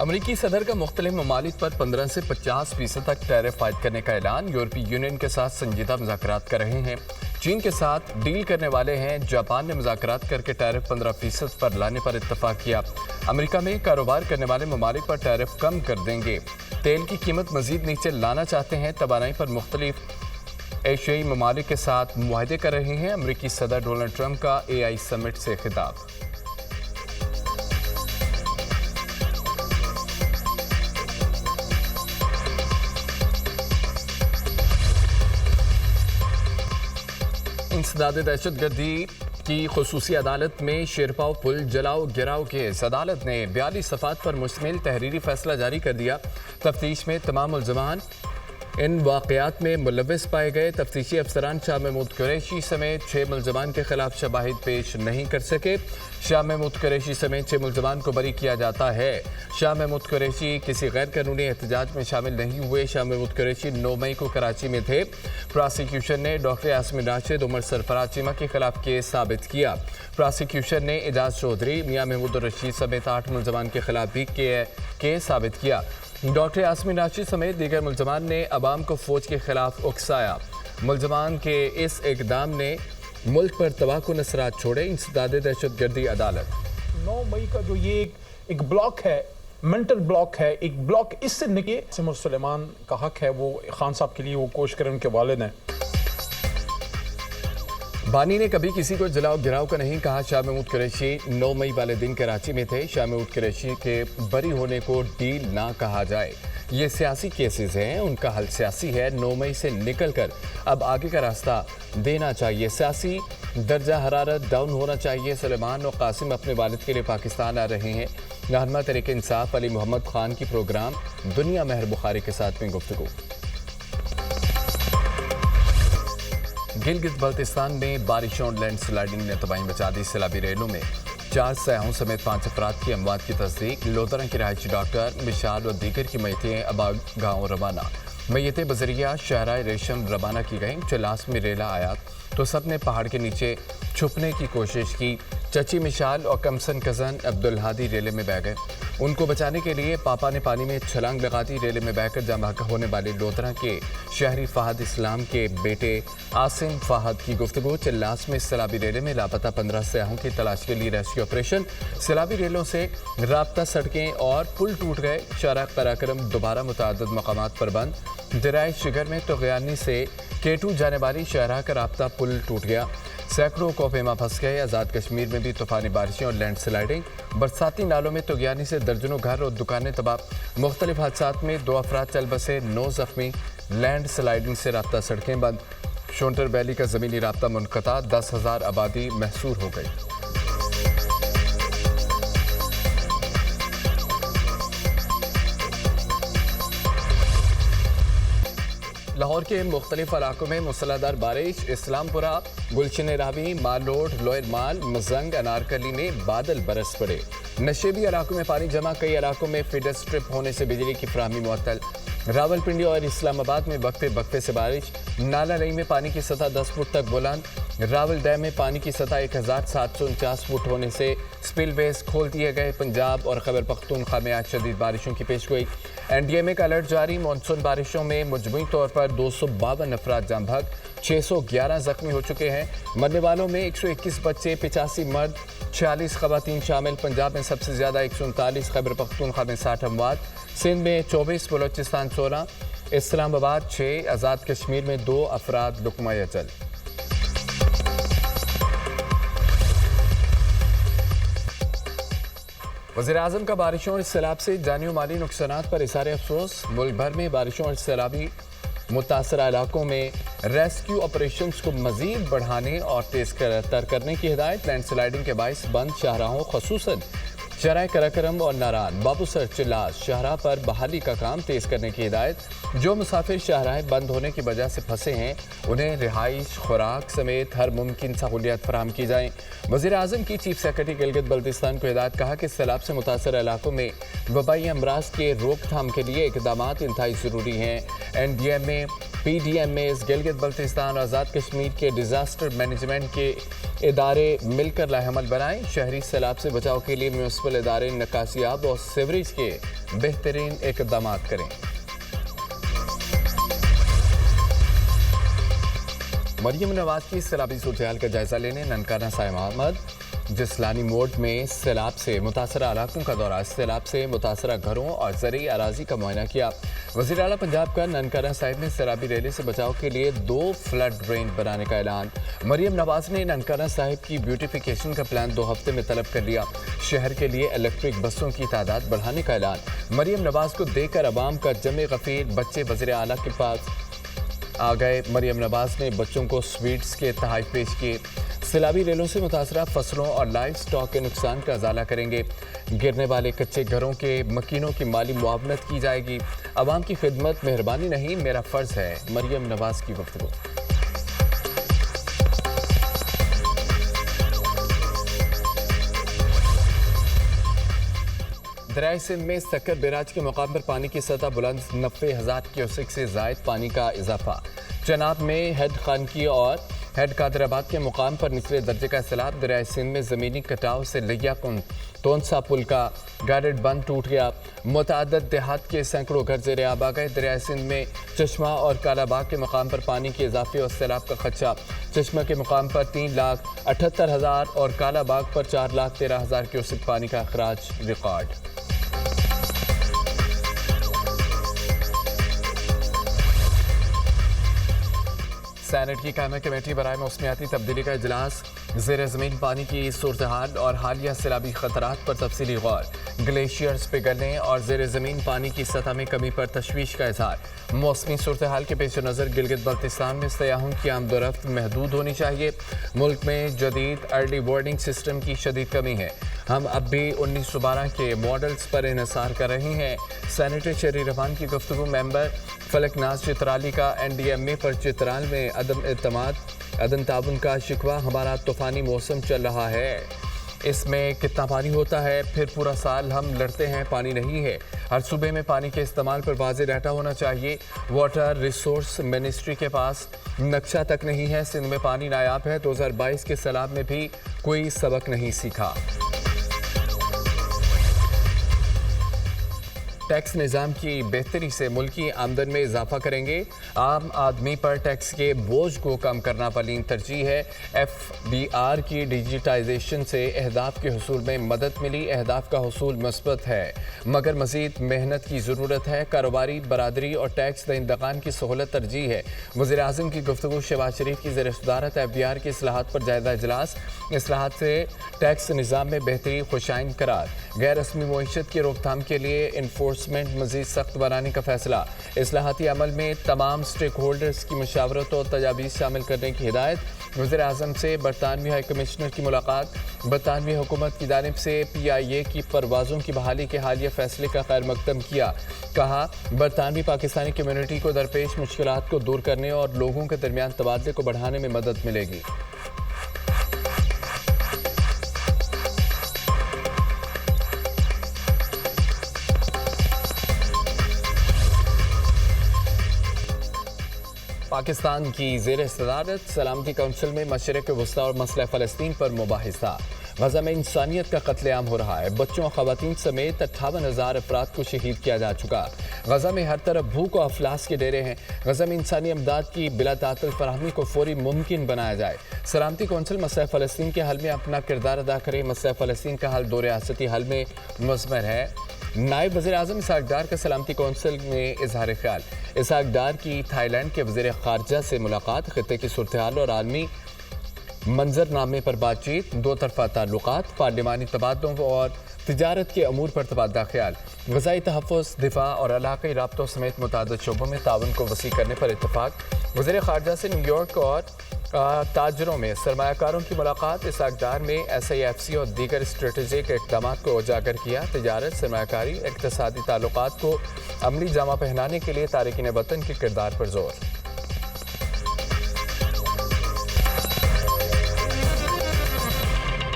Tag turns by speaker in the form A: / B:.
A: امریکی صدر کا مختلف ممالک پر 15 سے 50% تک ٹیرف عائد کرنے کا اعلان۔ یورپی یونین کے ساتھ سنجیدہ مذاکرات کر رہے ہیں۔ چین کے ساتھ ڈیل کرنے والے ہیں۔ جاپان نے مذاکرات کر کے ٹیرف 15% پر لانے پر اتفاق کیا۔ امریکہ میں کاروبار کرنے والے ممالک پر ٹیرف کم کر دیں گے۔ تیل کی قیمت مزید نیچے لانا چاہتے ہیں۔ توانائی پر مختلف ایشیائی ممالک کے ساتھ معاہدے کر رہے ہیں۔ امریکی صدر ڈونلڈ ٹرمپ کا AI سمٹ سے خطاب۔ انسداد دہشت گردی کی خصوصی عدالت میں شیرپاؤ پل جلاؤ گراؤ کیس۔ عدالت نے 42 صفحات پر مشتمل تحریری فیصلہ جاری کر دیا۔ تفتیش میں تمام ملزمان ان واقعات میں ملوث پائے گئے۔ تفتیشی افسران شاہ محمود قریشی سمیت 6 ملزمان کے خلاف شواہد پیش نہیں کر سکے۔ شاہ محمود قریشی سمیت 6 ملزمان کو بری کیا جاتا ہے۔ شاہ محمود قریشی کسی غیر قانونی احتجاج میں شامل نہیں ہوئے۔ شاہ محمود قریشی 9 مئی کو کراچی میں تھے۔ پراسیکیوشن نے ڈاکٹر یاسمین راشد، عمر سرفراز چیمہ کے خلاف کیس ثابت کیا۔ پراسیکیوشن نے اعجاز چودھری، میاں محمود الرشید سمیت 8 ملزمان کے خلاف بھی کیس ثابت کیا۔ ڈاکٹر یاسمین راشد سمیت دیگر ملزمان نے عوام کو فوج کے خلاف اکسایا۔ ملزمان کے اس اقدام نے ملک پر تباہ اثرات چھوڑے۔ انسداد دہشت گردی عدالت
B: 9 مئی کا جو یہ ایک بلاک ہے، منٹل بلاک ہے، ایک بلاک اس سے نکلے۔ سمر سلیمان کا حق ہے، وہ خان صاحب کے لیے وہ کوشش کریں، ان کے والد ہیں۔
A: بانی نے کبھی کسی کو جلاؤ گراؤ کا نہیں کہا۔ شاہ محمود قریشی 9 مئی والے دن کراچی میں تھے۔ شاہ محمود قریشی کے بری ہونے کو ڈیل نہ کہا جائے۔ یہ سیاسی کیسز ہیں، ان کا حل سیاسی ہے۔ 9 مئی سے نکل کر اب آگے کا راستہ دینا چاہیے۔ سیاسی درجہ حرارت ڈاؤن ہونا چاہیے۔ سلیمان اور قاسم اپنے والد کے لیے پاکستان آ رہے ہیں۔ رہنما تحریک انصاف علی محمد خان کی پروگرام دنیا مہر بخاری کے ساتھ میں گفتگو۔ گلگت بلتستان میں بارشوں اور لینڈ سلائیڈنگ نے تباہی مچا دی۔ سیلابی ریلوں میں 4 سیاحوں سمیت 5 افراد کی اموات کی تصدیق۔ لودھرا کی رہائشی ڈاکٹر مشال اور دیگر کی میتیں ابا گاؤں روانہ۔ میتیں بذریعہ شہرائے ریشم روانہ کی گئیں۔ چلاس میں ریلا آیا تو سب نے پہاڑ کے نیچے چھپنے کی کوشش کی۔ چچی مشال اور کمسن کزن عبدالہادی ریلے میں بہہ گئے۔ ان کو بچانے کے لیے پاپا نے پانی میں چھلانگ لگا دی۔ ریلے میں بہہ کر جاں بحق ہونے والے لودھرا کے شہری فہد اسلام کے بیٹے عاصم فہد کی گفتگو۔ چلاس میں سیلابی ریلے میں لاپتہ 15 سیاحوں کی تلاش کے لیے ریسکیو آپریشن۔ سیلابی ریلوں سے رابطہ سڑکیں اور پل ٹوٹ گئے۔ شارع قراقرم دوبارہ متعدد مقامات پر بند۔ درائے شگر میں تغیانی سے کیٹو جانے والی شاہراہ کا رابطہ پل ٹوٹ گیا۔ سینکڑوں کوپیما پھنس گئے۔ آزاد کشمیر میں بھی طوفانی بارشیں اور لینڈ سلائیڈنگ۔ برساتی نالوں میں تغیانی سے درجنوں گھر اور دکانیں تباہ۔ مختلف حادثات میں 2 افراد چل بسے، 9 زخمی۔ لینڈ سلائیڈنگ سے رابطہ سڑکیں بند۔ شونٹر ویلی کا زمینی رابطہ منقطع۔ 10,000 آبادی محصور ہو گئی۔ لاہور کے مختلف علاقوں میں موسلادھار بارش۔ اسلام پورہ، گلشن راوی، مال روڈ، لوئر مال، مزنگ، انارکلی میں بادل برس پڑے۔ نشیبی علاقوں میں پانی جمع۔ کئی علاقوں میں فیڈر سٹرپ ہونے سے بجلی کی فراہمی معطل۔ راولپنڈی اور اسلام آباد میں وقفے وقفے سے بارش۔ نالا نئی میں پانی کی سطح 10 فٹ تک بلند۔ راول ڈیم میں پانی کی سطح 1749 فٹ ہونے سے سپل ویز کھول دیے گئے۔ پنجاب اور خیبر پختونخوا میں آج شدید بارشوں کی پیشگوئی۔ NDMA کا الرٹ جاری۔ مانسون بارشوں میں مجموعی طور پر 252 افراد جاں بحق، 611 زخمی ہو چکے ہیں۔ مرنے والوں میں 121 بچے، 85 مرد، 46 خواتین شامل۔ پنجاب میں سب سے زیادہ 139، خیبر پختونخوا میں 60 اموات، سندھ میں 24، بلوچستان 16، اسلام آباد 6، آزاد کشمیر میں 2 افراد لقمہ اجل۔ وزیراعظم کا بارشوں اور سیلاب سے جانی و مالی نقصانات پر اظہار افسوس۔ ملک بھر میں بارشوں اور سیلابی متاثرہ علاقوں میں ریسکیو آپریشنز کو مزید بڑھانے اور تیز تر کرنے کی ہدایت۔ لینڈ سلائیڈنگ کے باعث بند شاہراہوں خصوصاً شارع قراقرم اور ناران، بابو سر، چلاس شاہراہ پر بحالی کا کام تیز کرنے کی ہدایت۔ جو مسافر شاہراہیں بند ہونے کی وجہ سے پھنسے ہیں انہیں رہائش، خوراک سمیت ہر ممکن سہولیات فراہم کی جائیں۔ وزیر اعظم کی چیف سیکرٹری گلگت بلتستان کو ہدایت۔ کہا کہ سیلاب سے متاثرہ علاقوں میں وبائی امراض کے روک تھام کے لیے اقدامات انتہائی ضروری ہیں۔ NDMA PDMAs गिलगित बल्तिस्तान और आज़ाद कश्मीर के डिजास्टर मैनेजमेंट के इदारे मिलकर लाहेमल बनाएं। शहरी सैलाब से बचाव के लिए म्यूनिसिपल इदारे नकासियाब और सीवरेज के बेहतरीन इक़दाम करें। मरियम नवाज की सैलाबी सूरत-ए-हाल का जायजा लेने ननकाना साइम अहमद जिसलानी मोड़ में सैलाब से मुतासरा इलाकों का दौरा, सैलाब से मुतासरा घरों और ज़रई अराजी का मुआयना किया। वज़ीर आला पंजाब का ननकाना साहिब में सैलाबी रैली से बचाव के लिए 2 फ्लड ड्रेन बनाने का ऐलान। मरियम नवाज ने ननकाना साहिब की ब्यूटिफिकेशन का प्लान 2 हफ्ते में तलब कर लिया। शहर के लिए इलेक्ट्रिक बसों की तादाद बढ़ाने का ऐलान। मरियम नवाज को देखकर अवाम का जमे गफीर, बच्चे वज़ीर आला के पास आ गए। मरियम नवाज ने बच्चों को स्वीट्स के तोहफे पेश किए। सैलाबी रेलों से मुतासरा फसलों और लाइव स्टॉक के नुकसान का अजाला करेंगे। गिरने वाले कच्चे घरों के मकीनों की माली मुआवनत की जाएगी। अवाम की खिदमत मेहरबानी नहीं मेरा फ़र्ज़ है, मरियम नवाज की गुफ्तगू। दरियाए सिंध में सक्कर बैराज के मुकाम पर पानी की सतह बुलंद 90,000 क्यूसेक से जायद पानी का इजाफा। चनाब में हेड खानकी और हेड कादराबाद के मुकाम पर निचले दर्जे का सैलाब। दरियाए सिंध में ज़मीनी कटाव से लिया तोनसा पुल का गार्डेड बंद टूट गया। मुतअद्दिद देहात के सैकड़ों घर ज़ेरे आब आ गए। दरियाए सिंध में चश्मा और कालाबाग के मुकाम पर पानी के इजाफे और सैलाब का खदशा। चश्मा के मुकाम पर 3,78,000 और कालाबाग पर 4,13,000 क्यूसेक पानी का अखराज रिकॉर्ड। सेनेट की कायमा कमेटी बराए मौसमियाती तब्दीली का इजलास। ज़ेर ज़मीन पानी की सूरत-ए-हाल और हालिया सैलाबी खतरात पर तफसीली गौर। ग्लेशियर्स पिघलने और ज़ेर ज़मीन पानी की सतह में कमी पर तशवीश का इज़हार। मौसमी सूरत-ए-हाल के पेश नज़र गिलगित बल्तिस्तान में सयाहों की आमदोरफ्त महदूद होनी चाहिए। मुल्क में जदीद अर्ली वार्निंग सिस्टम की शदीद कमी है। हम अब भी 1912 के मॉडल्स पर इन्हिसार कर रहे हैं। सेनेटर शरी रवान की गुफ्तगू। मेंबर फलकनाज चित्राली का NDMA पर चित्राल में अदम एतमाद अदम ताउन का शिकवा। हमारा तूफ़ानी मौसम चल रहा है, इसमें कितना पानी होता है, फिर पूरा साल हम लड़ते हैं, पानी नहीं है। हर सूबे में पानी के इस्तेमाल पर वाज़ेह डाटा होना चाहिए। वाटर रिसोर्स मिनिस्ट्री के पास नक्शा तक नहीं है। सिंध में पानी नायाब है। 2022 के सैलाब में भी कोई सबक नहीं सीखा। टैक्स निज़ाम की बेहतरी से मुल्की आमदन में इजाफा करेंगे। आम आदमी पर टैक्स के बोझ को कम करना पलीन तरजीह है। FBR की डिजिटाइजेशन से अहदाफ के हुसूल में मदद मिली। अहदाफ का हुसूल मुस्बत है मगर मज़ीद मेहनत की ज़रूरत है। कारोबारी बरादरी और टैक्स दहिंदगान की सहूलत तरजीह है। वज़ीर आज़म की गुफ्तगू। शहबाज शरीफ की ज़ेर सदारत FBR की इस्लाहात पर जायज़ा इजलास। इस्लाहात से टैक्स निज़ाम में बेहतरी खुशाइन करार। गैर रस्मी मुईशत की रोकथाम के लिए इन्फोर्समेंट मज़ीद सख्त बनाने का फैसला। इस्लाहाती अमल में तमाम स्टेक होल्डर्स की मशावरत और तजावीज़ शामिल करने की हिदायत। वज़ीर आज़म से बरतानवी हाई कमिश्नर की मुलाकात। बरतानवी हुकूमत की जानिब से PIA की परवाज़ों की बहाली के हालिया फैसले का खैर मकदम किया। कहा बरतानवी पाकिस्तानी कम्यूनिटी को दरपेश मुश्किलात को दूर करने और लोगों के दरमियान तबादले को बढ़ाने में मदद मिलेगी। पाकिस्तान की ज़ेर सदारत सलामती काउंसिल में मशरिक़ वस्ता और मसला फ़लस्तीन पर मुबाहिसा। गज़ा में इंसानियत का कत्लेआम हो रहा है। बच्चों और ख़वातीन समेत 58,000 अफराद को शहीद किया जा चुका। गज़ा में हर तरफ भूख और अफलास के डेरे हैं। गज़ा में इंसानी इमदाद की बिला तातुल फराहमी को फौरी मुमकिन बनाया जाए। सलामती कौंसिल मसला फ़लस्तीन के हल में अपना किरदार अदा करे। मसला फ़लस्तीन का हल 2 रियासती हल में मुज़मर है। नायब वज़ीर आज़म इसहाक डार का सलामती कौंसिल में इजहार ख्याल। इसहाक डार की थाईलैंड के वज़ीर ख़ारजा से मुलाकात। ख़ित्ते की सूरत-ए-हाल और आलमी मंजरनामे पर बातचीत। 2 तरफ़ा ताल्लुकात, पार्लिमानी तबादलों और तिजारत के अमूर पर तबादला ख्याल। ग़ज़ाई तहफ़्फ़ुज़, दिफ़ा और इलाक़ाई राब्तों समेत मुतअद्दिद शोबों में ताउन को वसी करने पर इत्तफ़ाक़। वज़ीर ख़ारजा से न्यूयॉर्क और ताजरों में सरमायाकारों की मुलाकात। इसहाक डार में SIFC और दीगर स्ट्रेटेजिक इक़दाम को उजागर किया। तिजारत, सरमायाकारी, इक़्तिसादी ताल्लुकात को अमली जामा पहनाने के लिए तारिकीन वतन के किरदार पर जोर।